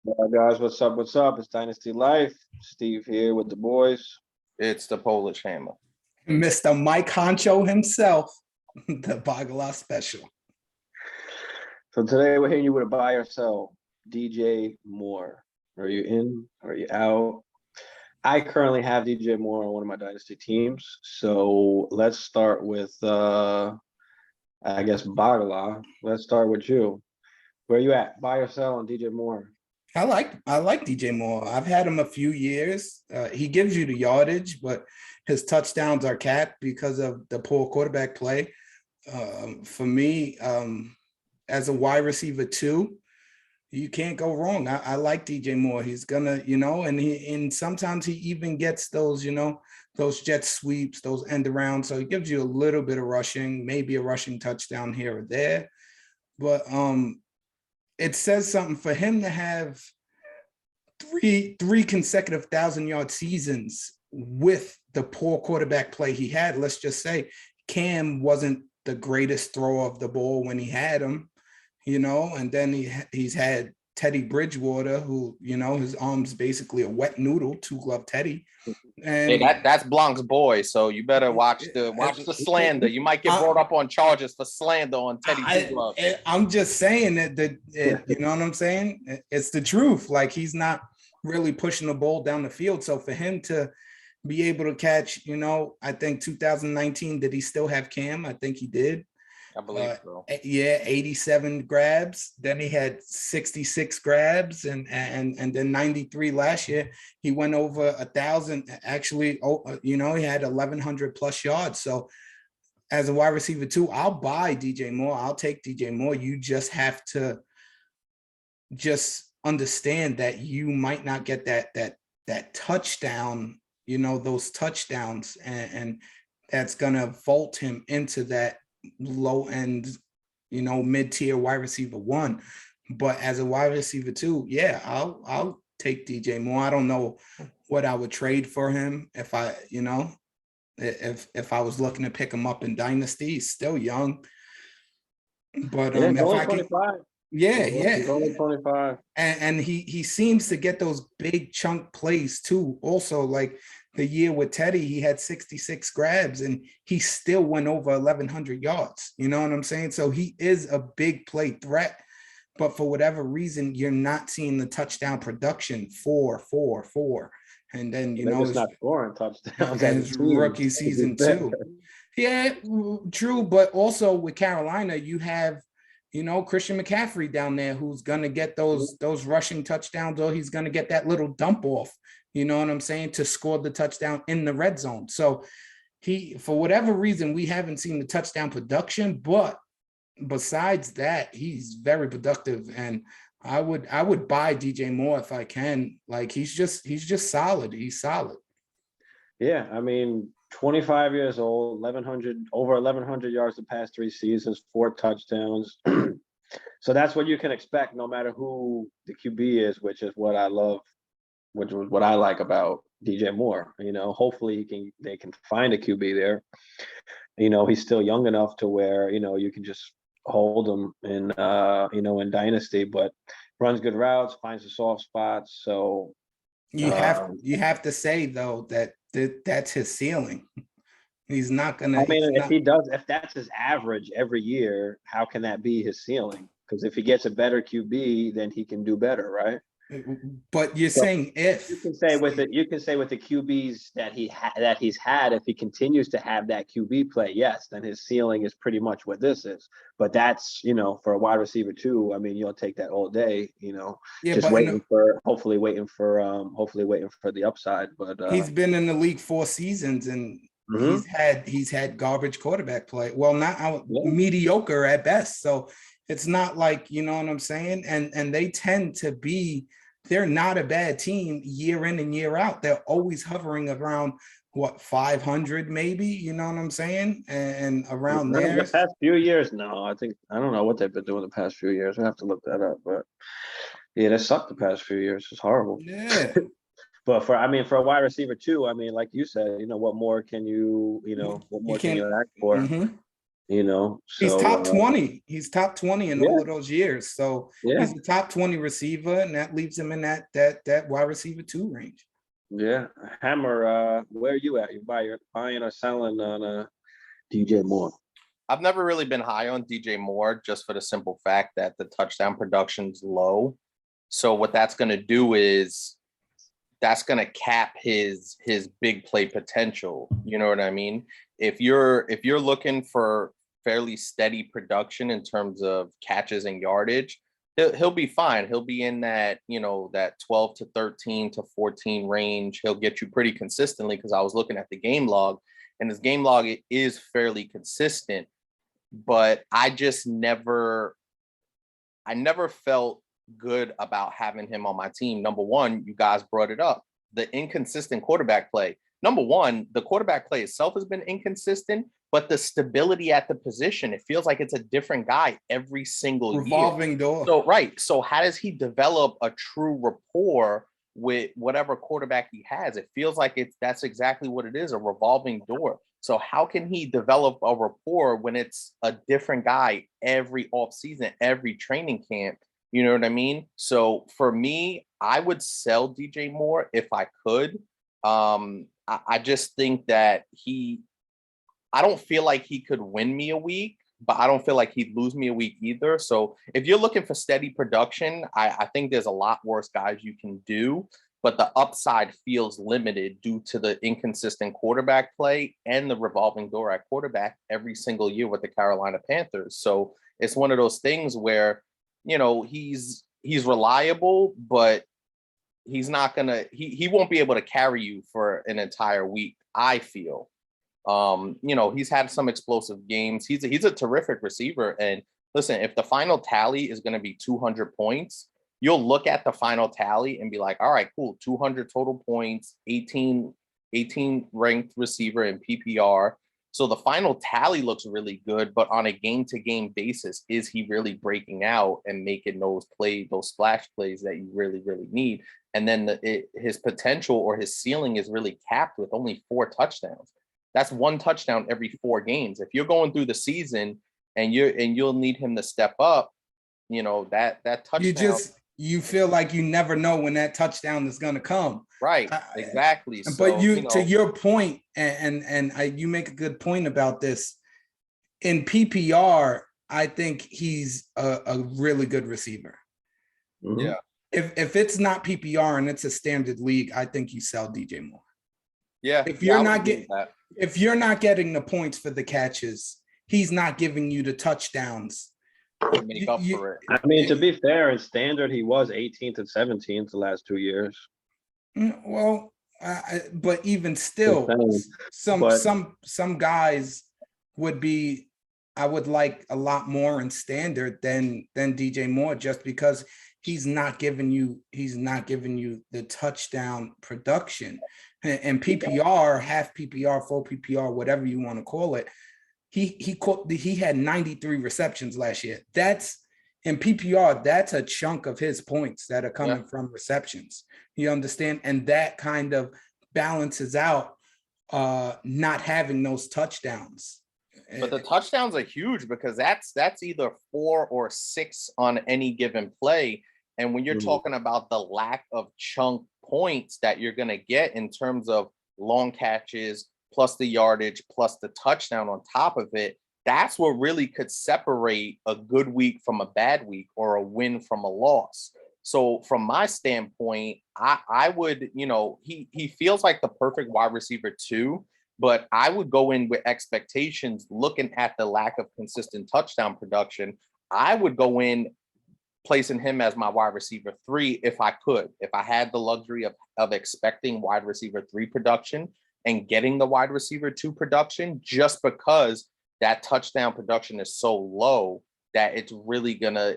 Guys, what's up? What's up? It's Dynasty Life. Steve here with the boys. It's the Polish Hammer. Mr. Mike Honcho himself, the Bagala special. So today we're hitting you with a buy or sell. DJ Moore. Are you in? Are you out? I currently have DJ Moore on one of my Dynasty teams. So let's start with I guess Bagala. Let's start with you. Where are you at? Buy or sell on DJ Moore? I like DJ Moore. I've had him a few years. He gives you the yardage, but his touchdowns are capped because of the poor quarterback play. For me, as a wide receiver too, you can't go wrong. I like DJ Moore. He's gonna, and sometimes he even gets those, those jet sweeps, those end arounds. So he gives you a little bit of rushing, maybe a rushing touchdown here or there. But it says something for him to have three consecutive 1,000-yard seasons with the poor quarterback play he had. Let's just say Cam wasn't the greatest thrower of the ball when he had him, and then he's had Teddy Bridgewater, who, his arm's basically a wet noodle, two-glove Teddy. And hey, that's Blanc's boy, so you better watch the slander. You might get brought up on charges for slander on Teddy Bridgewater. I'm just saying that you know what I'm saying? It's the truth. Like, he's not really pushing the ball down the field. So for him to be able to catch, I think 2019, did he still have Cam? I think he did. I believe so. Yeah, 87 grabs. Then he had 66 grabs, and then 93 last year. He went over 1,000. Actually, he had 1,100 plus yards. So as a wide receiver too, I'll buy DJ Moore. I'll take DJ Moore. You just have to just understand that you might not get that touchdown. Those touchdowns, and that's gonna vault him into that low end, mid-tier wide receiver one. But as a wide receiver two, yeah, I'll take DJ Moore. I don't know what I would trade for him if I, if I was looking to pick him up in Dynasty. He's still young. But if I can, 25. He's only 25. And he seems to get those big chunk plays too. Also, like the year with Teddy, he had 66 grabs and he still went over 1,100 yards. You know what I'm saying? So he is a big play threat, but for whatever reason, you're not seeing the touchdown production 4. And then, it's not scoring touchdowns. And his rookie season too. Yeah, true. But also with Carolina, you have, Christian McCaffrey down there who's going to get those rushing touchdowns, or he's going to get that little dump off, you know what I'm saying, to score the touchdown in the red zone. So for whatever reason, we haven't seen the touchdown production, but besides that, he's very productive. And I would buy DJ Moore if I can. Like, he's just solid. He's solid. Yeah, 25 years old, over 1,100 yards the past 3 seasons, 4 touchdowns. So that's what you can expect, no matter who the QB is, which is what I love, which was what I like about DJ Moore. Hopefully they can find a QB there. He's still young enough to where you can just hold him in in Dynasty, but runs good routes, finds the soft spots. So you have to say though that's his ceiling. He's not gonna. If that's his average every year, how can that be his ceiling? Because if he gets a better QB, then he can do better, right? But you're saying if you can say with the QBs that he's had, if he continues to have that QB play, yes, then his ceiling is pretty much what this is. But that's for a wide receiver too. You'll take that all day. Yeah, just hopefully waiting for the upside. But he's been in the league 4 seasons and he's had garbage quarterback play. Well, not mediocre at best. So it's not like, you know what I'm saying? And they tend to be, they're not a bad team year in and year out. They're always hovering around 500 maybe, you know what I'm saying? And around there. The past few years, no, I don't know what they've been doing the past few years. I have to look that up, but yeah, they sucked the past few years. It's horrible. Yeah. But for a wide receiver too, like you said, what more can you ask for? Mm-hmm. you know, He's so top 20. He's top 20 in yeah, all of those years. So yeah, he's a top 20 receiver, and that leaves him in that wide receiver 2 range. yeah. Hammer, where are you at? You buying or selling on DJ Moore? I've never really been high on DJ Moore just for the simple fact that the touchdown production's low. So what that's going to do is that's going to cap his big play potential. You know what I mean? If you're looking for fairly steady production in terms of catches and yardage, he'll be fine. He'll be in that, you know, that 12 to 13 to 14 range. He'll get you pretty consistently, because I was looking at the game log, and his game log is fairly consistent. But I never felt good about having him on my team. Number one, you guys brought it up, the inconsistent quarterback play. Number one, the quarterback play itself has been inconsistent, but the stability at the position, it feels like it's a different guy every single Revolving year. door. So, right. So how does he develop a true rapport with whatever quarterback he has? It feels like that's exactly what it is, a revolving door. So how can he develop a rapport when it's a different guy every offseason, every training camp? You know what I mean? So for me, I would sell DJ Moore if I could. I just think that I don't feel like he could win me a week, but I don't feel like he'd lose me a week either. So if you're looking for steady production, I think there's a lot worse guys you can do, but the upside feels limited due to the inconsistent quarterback play and the revolving door at quarterback every single year with the Carolina Panthers. So it's one of those things where, you know, he's reliable, but he's not gonna he won't be able to carry you for an entire week, I feel. You know, he's had some explosive games. He's a terrific receiver. And listen, if the final tally is going to be 200 points, you'll look at the final tally and be like, all right, cool, 200 total points, 18 ranked receiver in PPR. So the final tally looks really good, but on a game-to-game basis, is he really breaking out and making those splash plays that you really, really need? And then his potential or his ceiling is really capped with only 4 touchdowns. That's 1 touchdown every 4 games. If you're going through the season and you'll need him to step up, you know, that touchdown. You feel like you never know when that touchdown is going to come. Right. Exactly. But so, you to your point, and you make a good point about this. In PPR, I think he's a really good receiver. Mhm. Yeah. If it's not PPR and it's a standard league, I think you sell DJ Moore. Yeah. If you're not getting the points for the catches, he's not giving you the touchdowns to make up for it. I mean, to be fair, in standard, he was 18th and 17th the last 2 years. Well, but even still, some guys would be. I would like a lot more in standard than DJ Moore, just because he's not giving you the touchdown production. And PPR, half PPR, full PPR, whatever you want to call it, he had 93 receptions last year. That's in PPR, that's a chunk of his points that are coming from receptions. You understand? And that kind of balances out not having those touchdowns. But the touchdowns are huge, because that's either 4 or 6 on any given play. And when you're talking about the lack of chunk points that you're going to get in terms of long catches, plus the yardage, plus the touchdown on top of it, that's what really could separate a good week from a bad week, or a win from a loss. So from my standpoint, I would, you know, he feels like the perfect wide receiver too, but I would go in with expectations looking at the lack of consistent touchdown production. I would go in placing him as my wide receiver 3 if I could. If I had the luxury of expecting wide receiver 3 production and getting the wide receiver 2 production, just because that touchdown production is so low that it's really gonna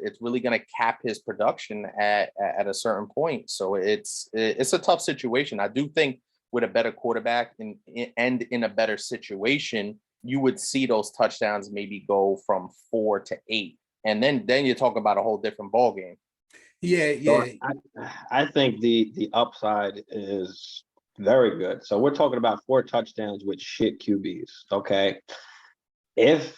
cap his production at a certain point. So it's a tough situation. I do think with a better quarterback and in a better situation, you would see those touchdowns maybe go from 4 to 8. And then you talk about a whole different ball game. Yeah. So I think the upside is very good. So we're talking about 4 touchdowns with shit QBs. Okay. If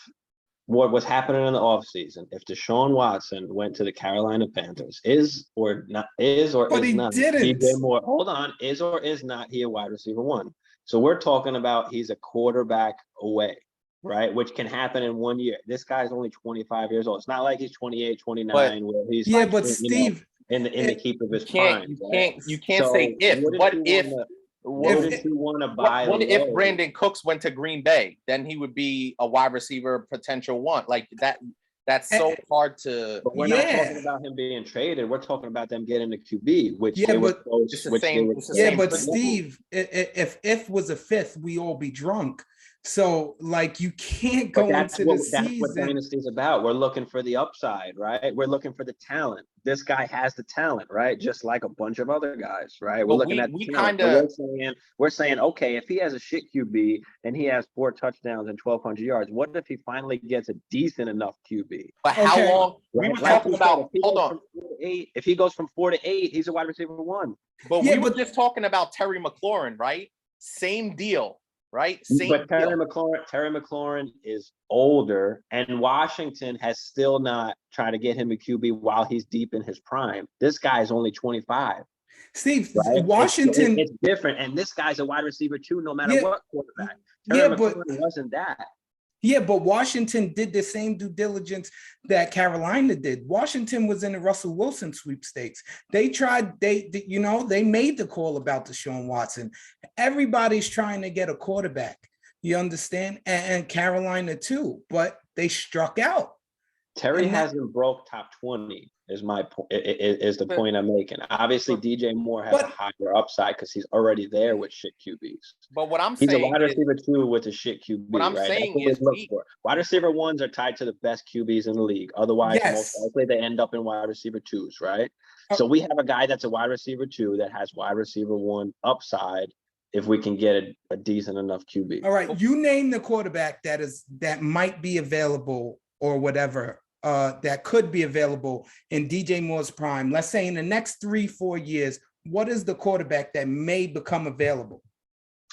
what was happening in the offseason, if Deshaun Watson went to the Carolina Panthers, is or But is he not didn't. DJ Moore, hold on, is or is not he a wide receiver one? So we're talking about he's a quarterback away, right? Which can happen in 1 year. This guy's only 25 years old. It's not like he's 28, 29, where he's Yeah, like, but you know, Steve, in the keep of his can't prime. you Right? can't say if. Wouldn't you want to buy What if low? Brandon Cooks went to Green Bay? Then he would be a wide receiver potential one. Like that. That's so hard to. But we're not talking about him being traded. We're talking about them getting the QB, which Yeah, they were but close. it's the Which same- they were it's the yeah, same but principle. Steve, if was a fifth, we all be drunk. So like you can't But go that's into the what season. Dynasty's about. We're looking for the upside, right? We're looking for the talent. This guy has the talent, right? Just like a bunch of other guys, right? We're But looking at we talent. kinda- So we're saying, okay, if he has a shit QB and he has 4 touchdowns and 1,200 yards, what if he finally gets a decent enough QB? But how Okay. long? We Right? were Like talking you said, about. Hold on. If he goes from 4 to 8, he's a wide receiver one. But Yeah, we were but- just talking about Terry McLaurin, right? Same deal, right? Same But Terry deal. McLaurin is older, and Washington has still not tried to get him a QB while he's deep in his prime. This guy's only 25. Steve, Right? Washington. It's different, and this guy's a wide receiver too, no matter Yeah. what quarterback. Terry Yeah, but McLaurin wasn't that. yeah, but Washington did the same due diligence that Carolina did. Washington was in the Russell Wilson sweepstakes. They tried, they made the call about Deshaun Watson. Everybody's trying to get a quarterback. You understand? And Carolina too, but they struck out. Terry And that- hasn't broke top 20 is my point, is the point I'm making. Obviously, DJ Moore has a But- higher upside because he's already there with shit QBs. But what I'm He's a saying wide is, receiver two with a shit QB. What I'm right? saying That's what is we look we- for. Wide receiver ones are tied to the best QBs in the league. Otherwise, Yes. most likely they end up in wide receiver twos, right? Oh. So we have a guy that's a wide receiver two that has wide receiver one upside if we can get a decent enough QB. All right, you name the quarterback that might be available or whatever, that could be available in DJ Moore's prime. Let's say in the next 3-4 years, what is the quarterback that may become available?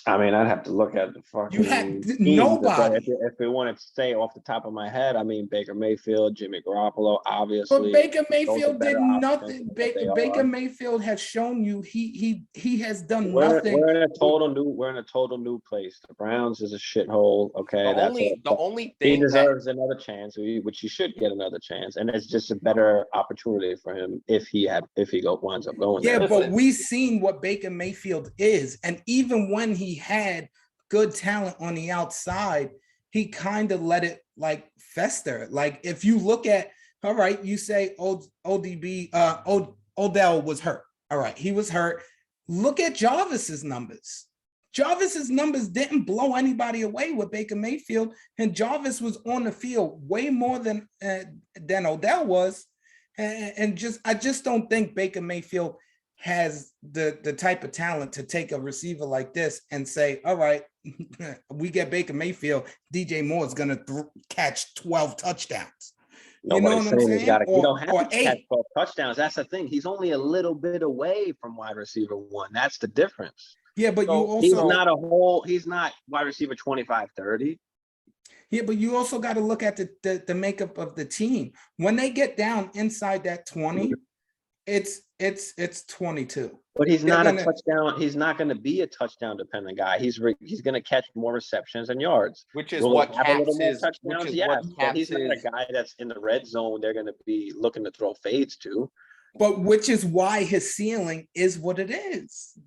I mean, I'd have to look at the fucking You had teams, nobody. but if we want to say off the top of my head, I mean Baker Mayfield, Jimmy Garoppolo, obviously. But Baker those are Mayfield did better options nothing. than what they Baker are. Mayfield has shown you he has done We're nothing. in a total new place. The Browns is a shithole. Okay, the only he thing that deserves another chance, which he should get another chance, and it's just a better opportunity for him if he winds up going Yeah, there. but we've seen what Baker Mayfield is, and even when he had good talent on the outside, he kind of let it like fester. Like if you look at, all right, you say Odell was hurt. All right, he was hurt. Look at Jarvis's numbers. Jarvis's numbers didn't blow anybody away with Baker Mayfield, and Jarvis was on the field way more than Odell was. And I just don't think Baker Mayfield has the type of talent to take a receiver like this and say, all right, we get Baker Mayfield, DJ Moore is going to catch 12 touchdowns. Nobody's saying he's got to. You don't have or to catch 12 touchdowns. That's the thing. He's only a little bit away from wide receiver one. That's the difference. Yeah, but he's not wide receiver 25, 30. Yeah, but you also got to look at the makeup of the team. When they get down inside that 20, it's 22. But he's not a touchdown. He's not going to be a touchdown dependent guy. He's going to catch more receptions and yards. which is what Caps is. Touchdowns, yes. But he's not a guy that's in the red zone. They're going to be looking to throw fades to. But which is why his ceiling is what it is.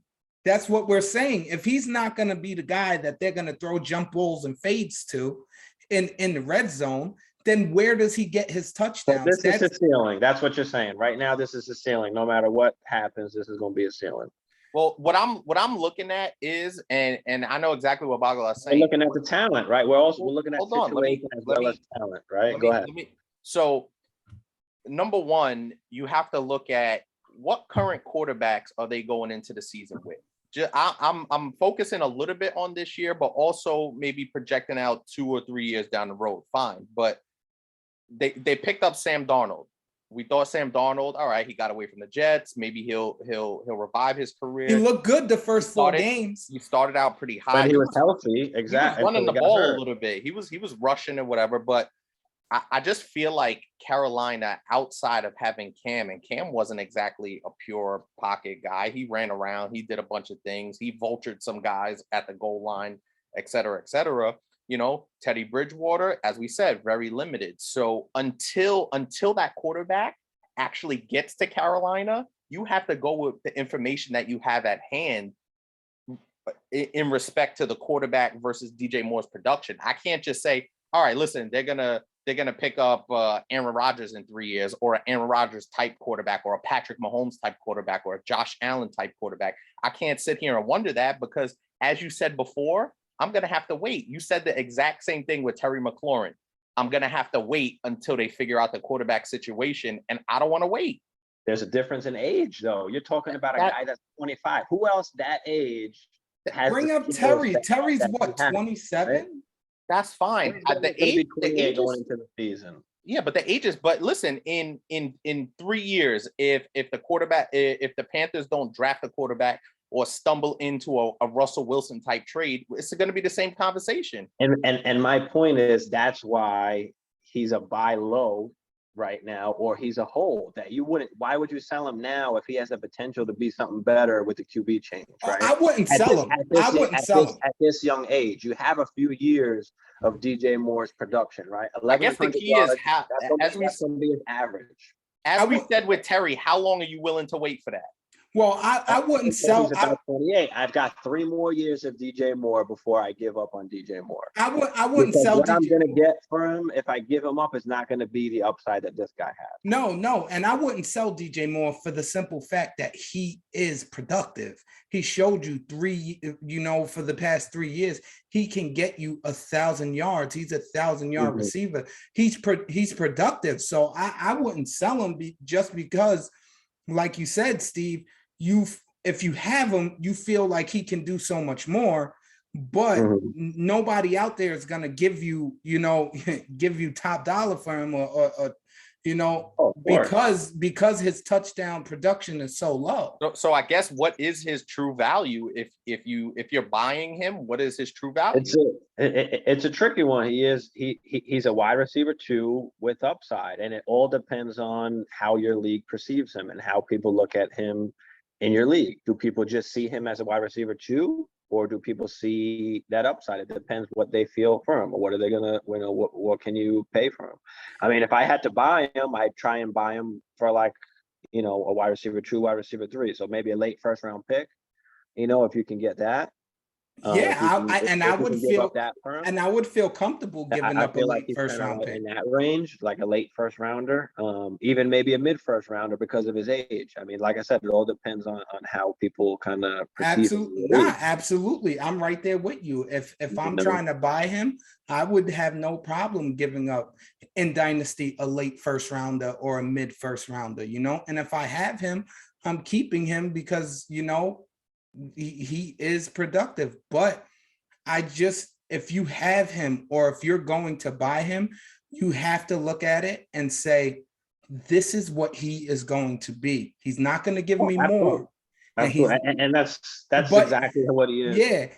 That's what we're saying. If he's not going to be the guy that they're going to throw jump balls and fades to in the red zone, then where does he get his touchdowns? This is the ceiling. That's what you're saying. Right now, this is the ceiling. No matter what happens, this is going to be a ceiling. Well, what I'm looking at is, and I know exactly what Bagel is saying. We're looking at the talent, right? We're looking at situation as well as talent, right? Go ahead. So, number one, you have to look at what current quarterbacks are they going into the season with. I'm focusing a little bit on this year, but also maybe projecting out 2 or 3 years down the road. Fine, but they picked up Sam Darnold. We thought Sam Darnold, all right, he got away from the Jets. Maybe he'll revive his career. He looked good the first 4 games. He started out pretty high. But he was healthy, exactly. He was running the ball a little bit. He was rushing and whatever, but I just feel like Carolina, outside of having Cam, and Cam wasn't exactly a pure pocket guy. He ran around, he did a bunch of things, he vultured some guys at the goal line, et cetera, et cetera. You know, Teddy Bridgewater, as we said, very limited. So until that quarterback actually gets to Carolina, you have to go with the information that you have at hand in respect to the quarterback versus DJ Moore's production. I can't just say, all right, listen, they're gonna pick up Aaron Rodgers in 3 years, or an Aaron Rodgers type quarterback, or a Patrick Mahomes type quarterback, or a Josh Allen type quarterback. I can't sit here and wonder that, because as you said before, I'm gonna have to wait. You said the exact same thing with Terry McLaurin. I'm gonna have to wait until they figure out the quarterback situation, and I don't want to wait. There's a difference in age, though. You're talking about a guy that's 25. Who else that age has Bring the up skills Terry. that Terry's he what, has, 27? right? That's fine. He's gonna be 28 going into the season. Yeah, but the ages. But listen, in 3 years, if the Panthers don't draft a quarterback or stumble into a Russell Wilson type trade, it's going to be the same conversation. And my point is, that's why he's a buy low right now, or he's a hold that you wouldn't. Why would you sell him now if he has the potential to be something better with the QB change, right? I wouldn't sell him. I wouldn't sell him at this young age. You have a few years of DJ Moore's production, right? I guess the key is how, that's gonna be his average. As we said with Terry, how long are you willing to wait for that? Well, I wouldn't sell. He's about 28. I've got 3 more years of DJ Moore before I give up on DJ Moore. I wouldn't sell. What I'm going to get for him, if I give him up, is not going to be the upside that this guy has. No, and I wouldn't sell DJ Moore for the simple fact that he is productive. He showed you for the past 3 years, he can get you 1,000 yards. He's a 1,000-yard receiver. He's productive. So I wouldn't sell him just because, like you said, Steve, if you have him, you feel like he can do so much more, but nobody out there is going to give you top dollar for him or because his touchdown production is so low. So I guess, what is his true value? If you're buying him, what is his true value? It's a tricky one. He's a wide receiver 2 with upside, and it all depends on how your league perceives him and how people look at him in your league. Do people just see him as a wide receiver 2, or do people see that upside? It depends what they feel for him, or what are they gonna, what can you pay for him? I mean, if I had to buy him, I'd try and buy him for a wide receiver 2, wide receiver 3. So maybe a late first round pick, if you can get that. I would feel comfortable giving up a late first round pick in that range, like a late first rounder, even maybe a mid first rounder because of his age. I mean, like I said, it all depends on how people kind of perceive. Absolutely. I'm right there with you. If I'm trying to buy him, I would have no problem giving up in Dynasty a late first rounder or a mid first rounder, and if I have him, I'm keeping him because, he is productive. But if you have him, or if you're going to buy him, you have to look at it and say, this is what he is going to be. He's not going to give me more. And that's exactly what he is. Yeah,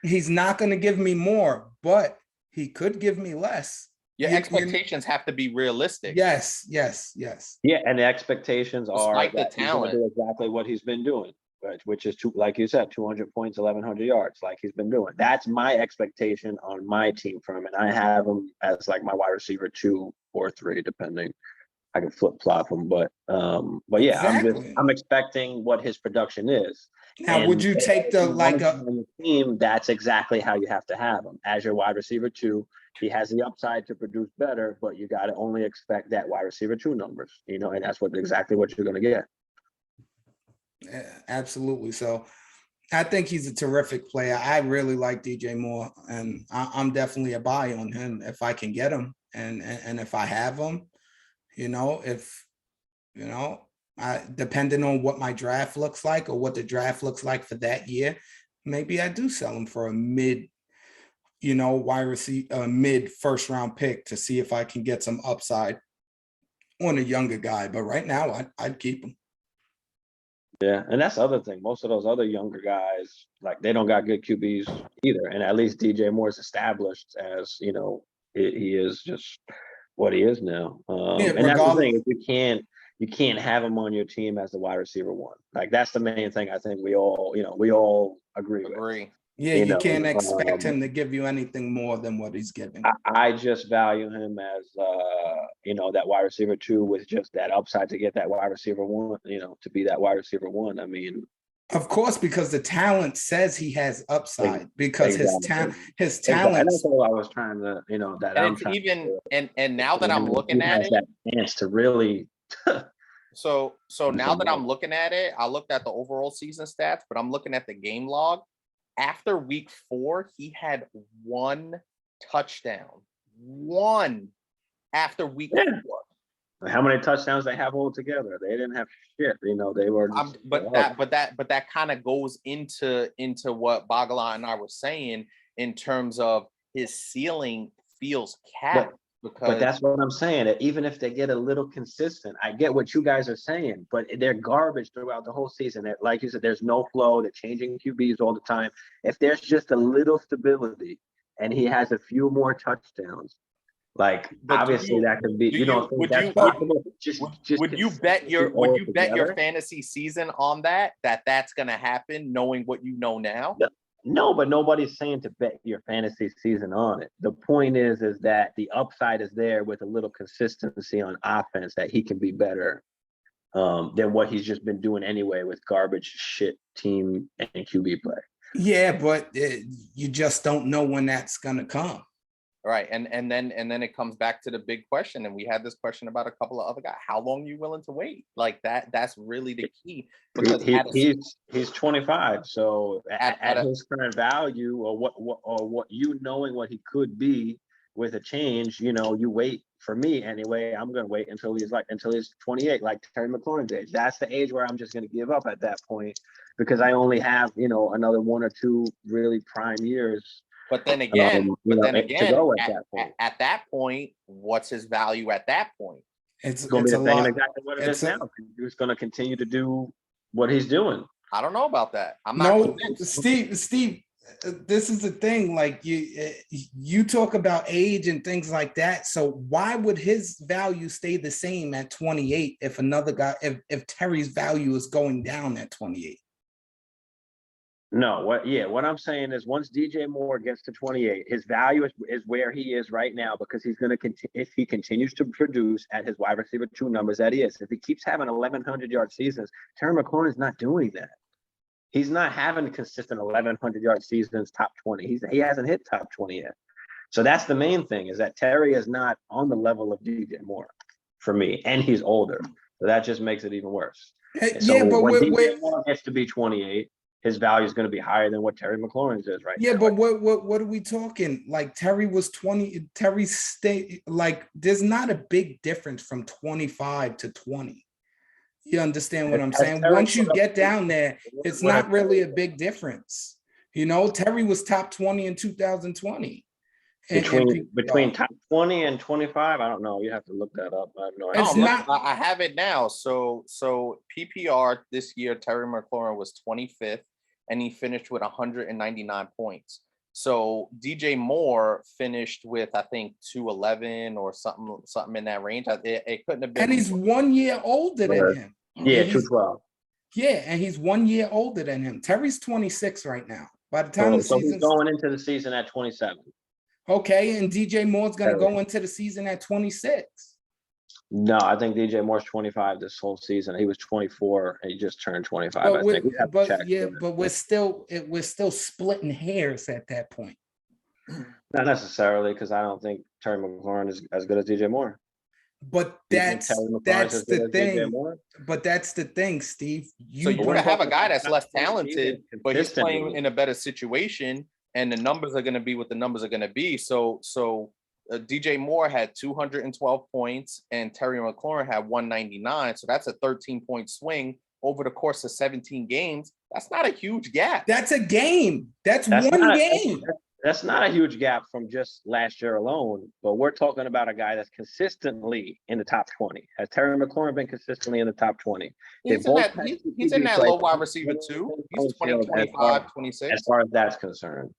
he's not going to give me more, but he could give me less. Your expectations have to be realistic. Yes. Yeah, and the expectations are like that the talent. he's going to do exactly what he's been doing, which is, like you said, 200 points, 1,100 yards, like he's been doing. That's my expectation on my team for him, and I have him as like my wide receiver 2 or 3, depending. I can flip flop him, but yeah, exactly. I'm expecting what his production is. Now, and would you take the team? That's exactly how you have to have him as your wide receiver 2. He has the upside to produce better, but you got to only expect that wide receiver 2 numbers, and that's exactly what you're going to get. Yeah, absolutely. So I think he's a terrific player. I really like DJ Moore, and I'm definitely a buy on him if I can get him, and if I have him, depending on what my draft looks like or what the draft looks like for that year, maybe I do sell him for a mid wide receiver, mid first round pick to see if I can get some upside on a younger guy. But right now, I'd keep him. Yeah, and that's the other thing. Most of those other younger guys, like, they don't got good QBs either. And at least DJ Moore's established as, he is just what he is now. Yeah, And that's the regardless. thing, is you can't have him on your team as the wide receiver one. Like that's the main thing I think we all agree with. Agree. Yeah, You you know, can't expect him to give you anything more than what he's giving. I just value him as that wide receiver two with just that upside to get that wide receiver one, to be that wide receiver one. I mean, Of course, because the talent says he has upside because exactly. his And talent. that's all I was trying to, that And I'm it's trying even to. and now that I'm He looking at has it, that chance to really. so now that I'm looking at it, I looked at the overall season stats, but I'm looking at the game log. After week 4, he had 1 touchdown. 1 after week 4. How many touchdowns they have all together? They didn't have shit. They were. Just, but that kind of goes into what Bagala and I were saying in terms of his ceiling feels capped. But that's what I'm saying. That even if they get a little consistent, I get what you guys are saying, but they're garbage throughout the whole season. Like you said, there's no flow. They're changing QBs all the time. If there's just a little stability and he has a few more touchdowns, like obviously that could be. Think that's possible. Would you bet your fantasy season on that's going to happen, knowing what you know now? No, but nobody's saying to bet your fantasy season on it. The point is that the upside is there with a little consistency on offense that he can be better than what he's just been doing anyway with garbage shit team and QB play. Yeah, but you just don't know when that's gonna come. Right, and then it comes back to the big question, and we had this question about a couple of other guys. How long are you willing to wait? Like that's really the key. Because he's 25, so at his current value, or what knowing what he could be with a change, you wait. For me anyway, I'm gonna wait until he's 28, like Terry McLaurin's age. That's the age where I'm just gonna give up at that point because I only have another 1 or 2 really prime years. But then again, at that point, what's his value at that point? It's going to be the same exactly what it is now. He's going to continue to do what he's doing. I don't know about that. I'm not convinced. Steve, this is the thing. Like you talk about age and things like that. So why would his value stay the same at 28 if another guy, if Terry's value is going down at 28? No, what I'm saying is once DJ Moore gets to 28, his value is where he is right now because he's going to continue. If he continues to produce at his wide receiver 2 numbers that he is, if he keeps having 1,100-yard seasons, Terry McLaurin is not doing that. He's not having consistent 1,100-yard seasons, top 20. He hasn't hit top 20 yet. So that's the main thing is that Terry is not on the level of DJ Moore for me, and he's older. So that just makes it even worse. But when DJ Moore gets to be 28, his value is going to be higher than what Terry McLaurin's is right now. Yeah, but what are we talking? Like Terry was 20. Terry stayed like there's not a big difference from 25 to 20. You understand what I'm saying? Once you get down there, it's not really a big difference. Terry was top 20 in 2020. Between top 20 and 25, I don't know. You have to look that up. I have no idea. I have it now. So PPR this year, Terry McLaurin was 25th. And he finished with 199 points. So DJ Moore finished with, I think, 211 or something in that range. It couldn't have been. And he's 1 year older than him. Yeah, 212. Yeah, and he's 1 year older than him. Terry's 26 right now. By the time so he's going into the season at 27. Okay, and DJ Moore's going to go into the season at 26. No, I think DJ Moore's 25 this whole season. He was 24 and he just turned 25. I think. But we're still splitting hairs at that point. Not necessarily, because I don't think Terry McLaurin is as good as DJ Moore. But that's the thing. But that's the thing, Steve. So you're going to have a guy that's less talented, but he's playing in a better situation, and the numbers are going to be what the numbers are going to be. So DJ Moore had 212 points and Terry McLaurin had 199. So that's a 13-point swing over the course of 17 games. That's not a huge gap. That's a game. That's one game. That's not a huge gap from just last year alone, but we're talking about a guy that's consistently in the top 20. Has Terry McLaurin been consistently in the top 20? He's in that low wide receiver too. He's 20, 25, 26. As far as that's concerned.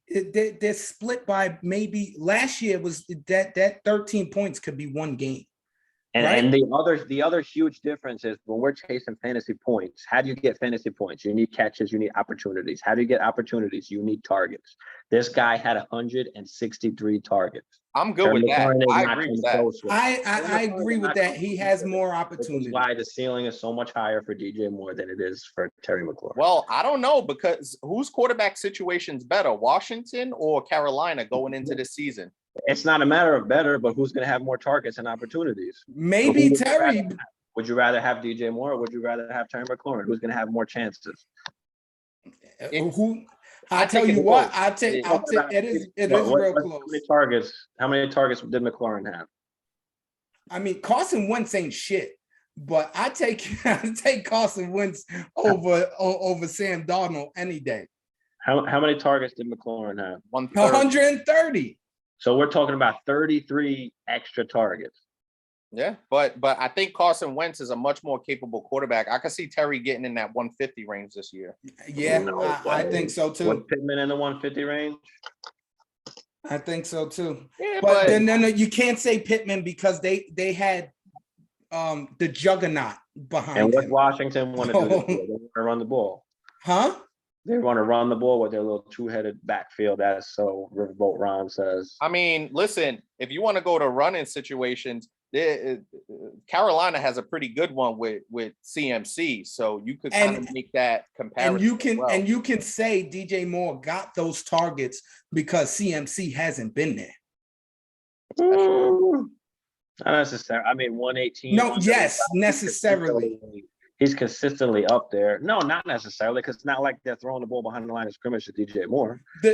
They're split by maybe last year was that 13 points could be one game. And the other huge difference is when we're chasing fantasy points, how do you get fantasy points? You need catches, you need opportunities. How do you get opportunities? You need targets. This guy had 163 targets. I'm good with that. I agree with that. I agree with that. He has more opportunities. Why the ceiling is so much higher for DJ Moore than it is for Terry McLaurin. Well, I don't know, because whose quarterback situation's better, Washington or Carolina going into the season? It's not a matter of better, but who's going to have more targets and opportunities? Maybe Terry. Would you rather have DJ Moore or would you rather have Terry McLaurin? Who's going to have more chances? I tell you what, I'll take it is real close. How many targets did McLaurin have? I mean, Carson Wentz ain't shit, but I take Carson Wentz over Sam Darnold any day. How many targets did McLaurin have? 130. So we're talking about 33 extra targets. Yeah, but I think Carson Wentz is a much more capable quarterback. I can see Terry getting in that 150 range this year. Yeah, I think so too. Was Pittman in the 150 range? I think so too. Yeah, but then no, you can't say Pittman because they had the juggernaut behind and what him. Washington want to do? They want to run the ball. Huh? They want to run the ball with their little two-headed backfield, as so Riverboat Ron says. I mean, listen, if you want to go to running situations, Carolina has a pretty good one with CMC, so you could kind of make that comparison. And you can say DJ Moore got those targets because CMC hasn't been there. Not necessarily. I mean, 118. No, yes, necessarily. He's consistently up there. No, not necessarily, because it's not like they're throwing the ball behind the line of scrimmage to DJ Moore. The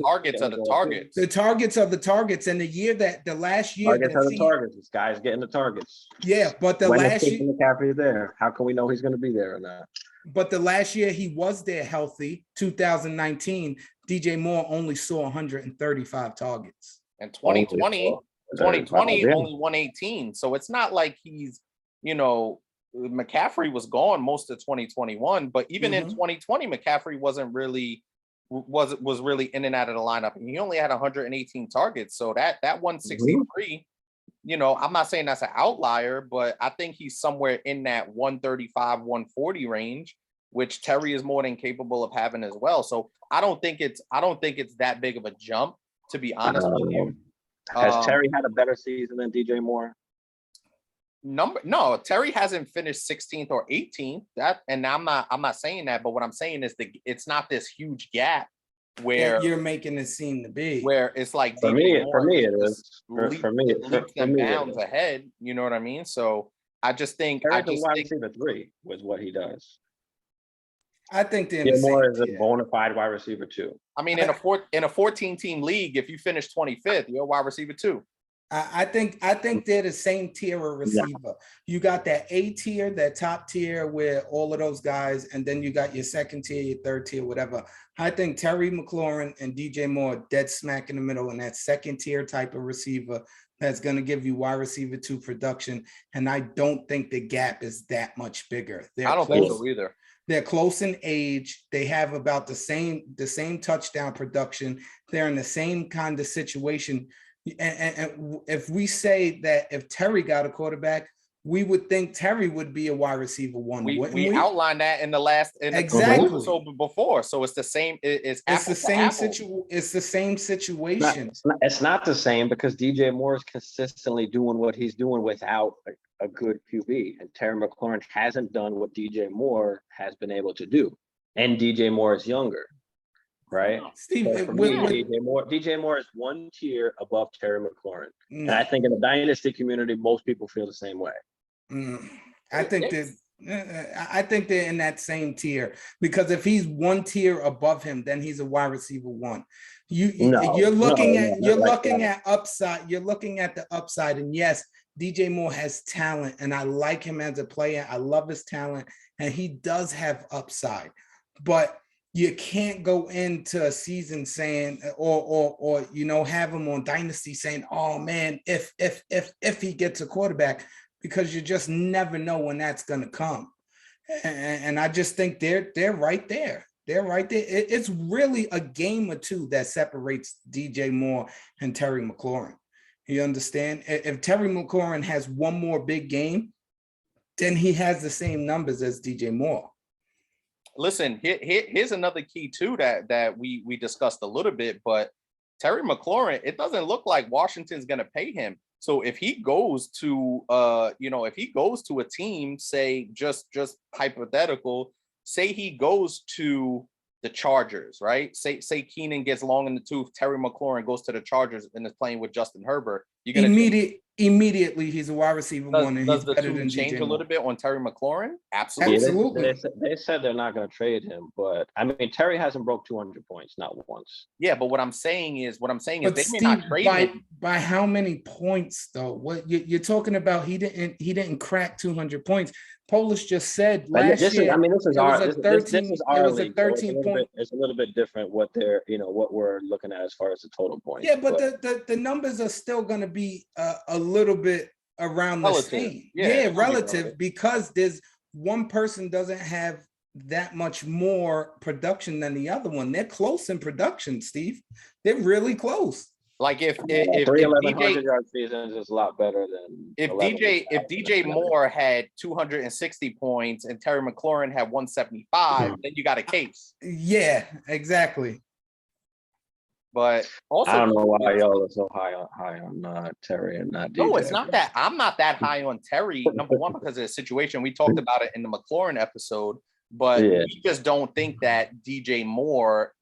targets are the targets. The targets are the targets, and the last year. Targets are the targets. This guy's getting the targets. Yeah, but last year McCaffrey there. How can we know he's going to be there or not? But the last year he was there healthy, 2019. DJ Moore only saw 135 targets. And 2020 only 118. So it's not like he's, McCaffrey was gone most of 2021, but even in 2020, McCaffrey was really in and out of the lineup, and he only had 118 targets. So that 163, I'm not saying that's an outlier, but I think he's somewhere in that 135, 140 range, which Terry is more than capable of having as well. So I don't think it's that big of a jump, to be honest with you. Has Terry had a better season than DJ Moore? No, Terry hasn't finished 16th or 18th. And I'm not saying that, but what I'm saying is it's not this huge gap where you're making it seem to be. Where it's like for me it is. For me, bounds ahead. You know what I mean? So I just think wide receiver 3 was what he does. I think Moore is a bona fide wide receiver 2. I mean, in a 14-team league, if you finish 25th, you're a wide receiver 2. I think they're the same tier of receiver. Yeah. You got that A tier, that top tier where all of those guys, and then you got your second tier, your third tier, whatever. I think Terry McLaurin and DJ Moore dead smack in the middle in that second tier type of receiver that's going to give you wide receiver 2 production. And I don't think the gap is that much bigger. I don't think so either. They're close in age. They have about the same touchdown production. They're in the same kind of situation. And if we say that if Terry got a quarterback, we would think Terry would be a wide receiver 1. We outlined that in the last episode before. So it's the same. It's the same situation. It's not the same because DJ Moore is consistently doing what he's doing without a good QB, and Terry McLaurin hasn't done what DJ Moore has been able to do, and DJ Moore is younger. Right, Steve. DJ Moore is one tier above Terry McLaurin, and I think in the Dynasty community, most people feel the same way. I think they're in that same tier because if he's one tier above him, then he's a wide receiver 1. You're looking at upside. You're looking at the upside, and yes, DJ Moore has talent, and I like him as a player. I love his talent, and he does have upside, but you can't go into a season saying, or have him on Dynasty saying, "Oh man, if he gets a quarterback," because you just never know when that's going to come. And I just think they're right there. They're right there. It's really a game or two that separates DJ Moore and Terry McLaurin. You understand? If Terry McLaurin has one more big game, then he has the same numbers as DJ Moore. Listen, here's another key too that we discussed a little bit, but Terry McLaurin, it doesn't look like Washington's going to pay him. So if he goes to if he goes to a team, say just hypothetical, say he goes to the Chargers, right? Say Keenan gets long in the tooth, Terry McLaurin goes to the Chargers and is playing with Justin Herbert. You're gonna immediately he's a wide receiver one, and does he's the better two than change DJ a little Moore. bit on Terry McLaurin? Absolutely. Absolutely. They said they're not going to trade him, but I mean Terry hasn't broke 200 points, not once. Yeah, but what I'm saying is But they Steve, may not trade him. by how many points though? What you're talking about? He didn't crack 200 points. Polish just said last year. This is our league. Point. It's a little bit different what they're what we're looking at as far as the total points. Yeah, but the numbers are still going to be a little bit around the same. Yeah, relative, because there's one person doesn't have that much more production than the other one. They're close in production, Steve. They're really close. Like if 1,100 yard seasons is a lot better than if DJ Moore had 260 points and Terry McLaurin had 175, then you got a case. Yeah, exactly. But also, I don't know why y'all are so high on Terry and not DJ. No, it's not that I'm not that high on Terry. Number one, because of the situation. We talked about it in the McLaurin episode, but we just don't think that DJ Moore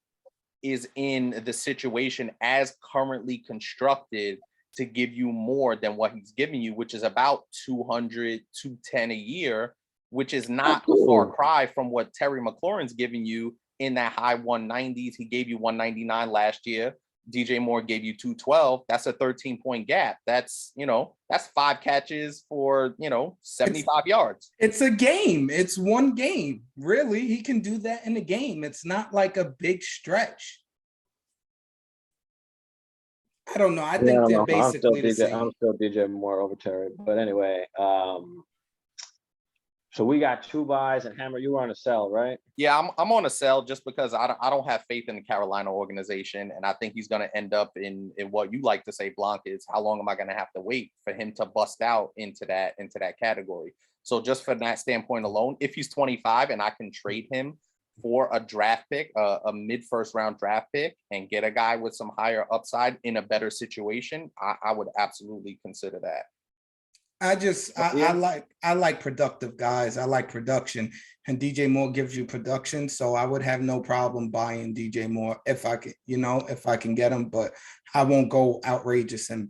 is in the situation as currently constructed to give you more than what he's giving you, which is about 200, 210 a year, which is not a far cry from what Terry McLaurin's giving you in that high 190s. He gave you 199 last year. DJ Moore gave you 212. That's a 13-point gap. That's 5 catches for, 75 yards. It's a game. It's one game. Really, he can do that in a game. It's not like a big stretch. I don't know. I think they're basically the same. I'm still DJ Moore over Terry. But anyway, so we got 2 buys, and Hammer, you were on a sell, right? Yeah, I'm on a sell just because I don't have faith in the Carolina organization, and I think he's going to end up in what you like to say, Blanc, is how long am I going to have to wait for him to bust out into that category? So just for that standpoint alone, if he's 25 and I can trade him for a draft pick, a mid-first round draft pick, and get a guy with some higher upside in a better situation, I would absolutely consider that. I like productive guys. I like production, and DJ Moore gives you production. So I would have no problem buying DJ Moore if I can get him, but I won't go outrageous and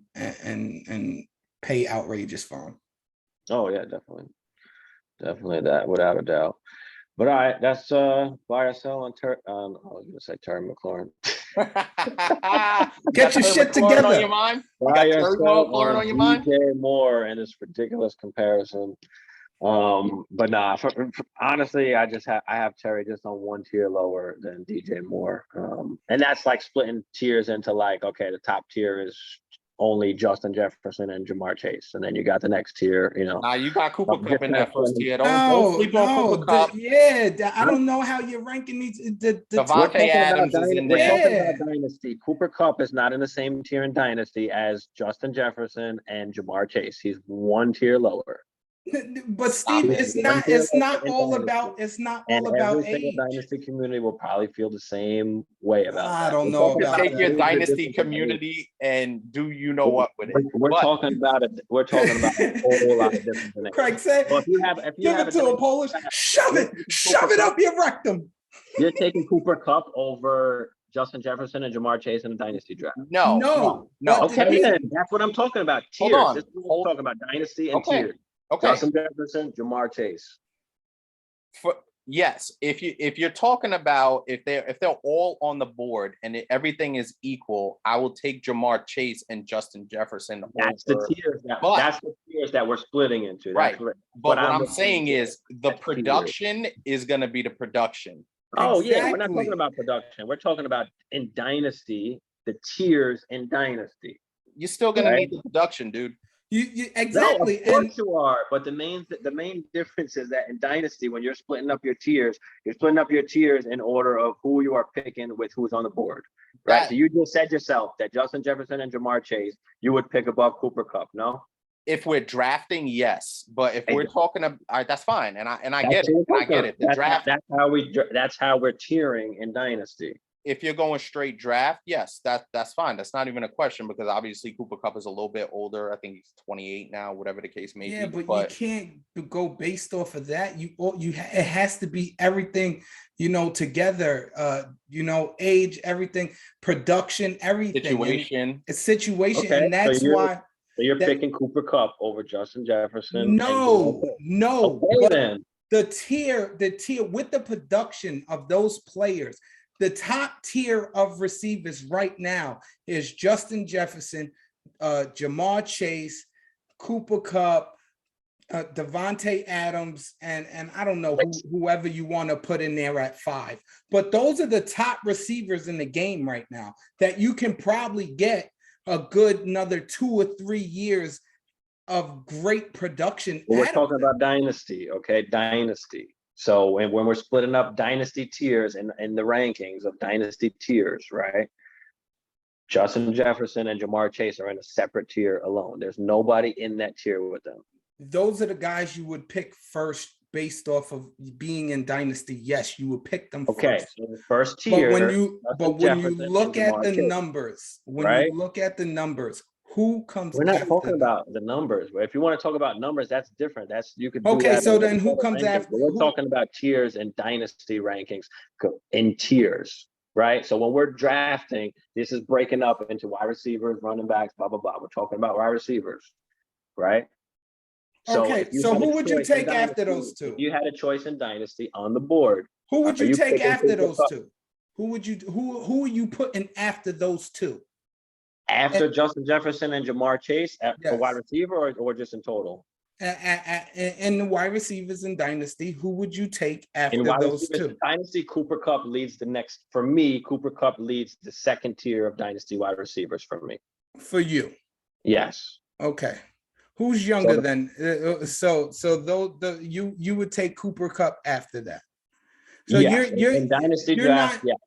pay outrageous for him. Oh yeah, definitely that without a doubt. But all right, that's buy or sell on I was gonna say Terry McLaurin. Get your shit together. On your mind? Buy or sell on your mind? DJ Moore and this ridiculous comparison. But nah, honestly, I have Terry just on one tier lower than DJ Moore. And that's like splitting tiers into like, okay, the top tier is only Justin Jefferson and Jamar Chase, and then you got the next tier. Nah, you got Cooper Kupp in that first tier. Don't sleep on Cooper Kupp. I don't know how you're ranking these. Devontae Adams is in there. We're talking about Dynasty. Cooper Kupp is not in the same tier in Dynasty as Justin Jefferson and Jamar Chase. He's one tier lower. But Steve, it's not all about age. Every single Dynasty community will probably feel the same way about that. I don't know about take your Dynasty community and do you know what with it. We're talking about a whole lot of different things. Craig said, well, give it to a Polish, shove it up your rectum. You're taking Cooper Kupp over Justin Jefferson and Jamar Chase in a Dynasty draft. No. Okay, then that's what I'm talking about. Tiers. Hold on. This is what we're talking about, Dynasty and tiers. Okay. Justin Jefferson, Jamar Chase. Yes, if you're talking about if they're all on the board and everything is equal, I will take Jamar Chase and Justin Jefferson. That's the tiers that we're splitting into. Right. But what I'm saying is the production is going to be the production. Oh yeah, we're not talking about production. We're talking about in Dynasty, the tiers in Dynasty. You're still going to need the production, dude. You No, exactly. of course And you are. But the main difference is that in Dynasty, when you're splitting up your tiers, you're splitting up your tiers in order of who you are picking with who's on the board. Right. That So you just said yourself that Justin Jefferson and Jamar Chase you would pick above Cooper Cup, no? if we're drafting, yes, but if we're talking about, all right, that's fine, and I That's get it, who we're I talking get about. it. The draft, That's how we're tiering in Dynasty. if you're going straight draft, yes, that's fine. That's not even a question because obviously Cooper Cup is a little bit older. I think he's 28 now, whatever the case may yeah, be. but you But can't go based off of that. It has to be everything, together. Age, everything, production, everything, situation, and it's situation, Okay, and that's why so you're that picking Cooper Cup over Justin Jefferson and Jamar no, Chase. no, Okay, but then. the tier with the production of those players, the top tier of receivers right now is Justin Jefferson, Jamar Chase, Cooper Cup, Devontae Adams, and I don't know whoever you want to put in there at 5. But those are the top receivers in the game right now that you can probably get a good another 2 or 3 years of great production. We're talking about Dynasty, okay? Dynasty. So when we're splitting up Dynasty tiers and the rankings of Dynasty tiers, right? Justin Jefferson and Jamar Chase are in a separate tier alone. There's nobody in that tier with them. Those are the guys you would pick first based off of being in Dynasty. Yes, you would pick them Okay, first. so the first tier. But when you look at the numbers, who comes We're not after talking them? about the numbers. If you want to talk about numbers, that's different. You could do Okay, that. so then who comes after? We're talking about tiers and Dynasty rankings in tiers, right? So when we're drafting, this is breaking up into wide receivers, running backs, blah blah blah. We're talking about wide receivers, right? Okay, so who would you take after those two? If you had a choice in Dynasty on the board, who would you take after those two? Who are you putting after those two? After Justin Jefferson and Jamar Chase for wide receiver or just in total? In the wide receivers in Dynasty, who would you take after those two? Dynasty, Cooper Cup leads the next. For me, Cooper Cup leads the second tier of Dynasty wide receivers for me. For you? Yes. Okay. Who's younger than? You would take Cooper Cup after that. So yes. you're in Dynasty draft, yes.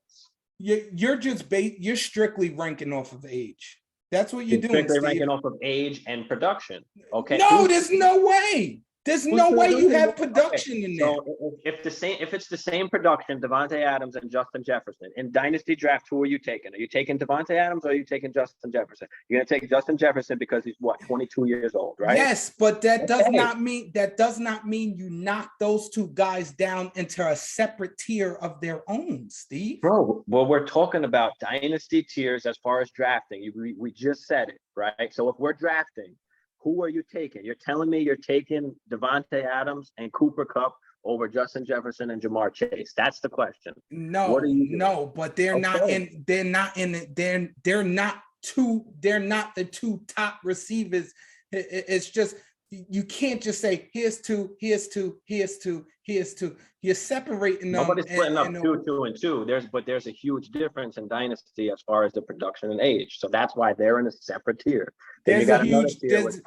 You're strictly ranking off of age. That's what you're doing. Strictly ranking off of age and production. Okay. No, there's no way. There's no way you have production in there. So if it's the same production, Devontae Adams and Justin Jefferson in Dynasty draft, who are you taking? Are you taking Devontae Adams or are you taking Justin Jefferson? You're gonna take Justin Jefferson because he's 22 years old, right? Yes, but that does not mean you knock those two guys down into a separate tier of their own, Steve. Bro, well, we're talking about Dynasty tiers as far as drafting. We just said it, right? So if we're drafting, who are you taking? You're telling me you're taking Devontae Adams and Cooper Cup over Justin Jefferson and Jamar Chase. That's the question. No, but they're not the two top receivers. It's just you can't just say here's two. You're separating them. Nobody's splitting up 2 and 2. There's a huge difference in Dynasty as far as the production and age. So that's why they're in a separate tier. There's a huge difference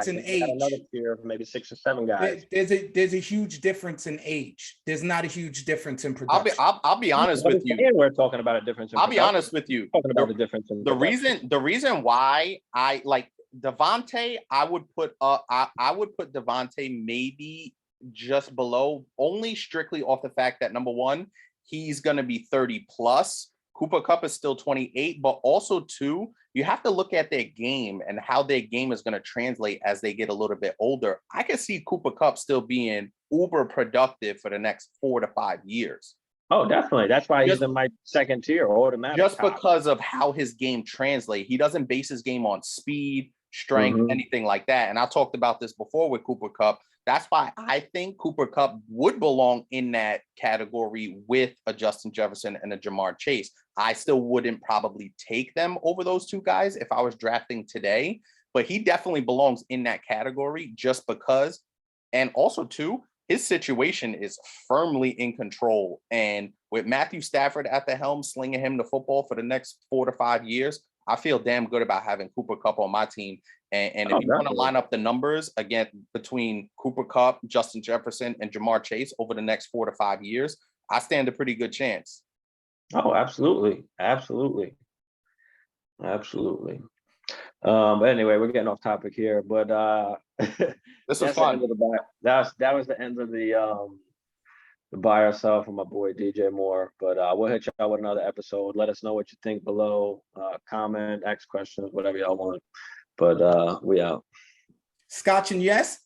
in age. Another tier of maybe 6 or 7 guys. There's a huge difference in age. There's not a huge difference in production. I'll be honest with you. We're talking about a difference. I'll be honest with you. Talking about the difference in the reason why I like Devontae, I would put Devontae maybe just below, only strictly off the fact that number one, he's going to be 30 plus. Cooper Cup is still 28, but also too, you have to look at their game and how their game is going to translate as they get a little bit older. I can see Cooper Cup still being uber productive for the next 4 to 5 years. Oh, definitely. That's why he's in my second tier automatic. Just because of how his game translates. He doesn't base his game on speed, strength, anything like that. And I talked about this before with Cooper Cup. That's why I think Cooper Cup would belong in that category with a Justin Jefferson and a Jamar Chase. I still wouldn't probably take them over those two guys if I was drafting today, but he definitely belongs in that category just because. And also too, his situation is firmly in control. And with Matthew Stafford at the helm, slinging him the football for the next 4 to 5 years, I feel damn good about having Cooper Kupp on my team. And if Oh, you want to definitely. line up the numbers again between Cooper Kupp, Justin Jefferson, and Jamar Chase over the next 4 to 5 years, I stand a pretty good chance. Oh, absolutely. Absolutely. Absolutely. But anyway, we're getting off topic here, but This was that's the end fun. of the buy. That was the end of the buy or sell from my boy DJ Moore. But we'll hit y'all with another episode. Let us know what you think below. Comment, ask questions, whatever y'all want. But we out. Scotch and yes.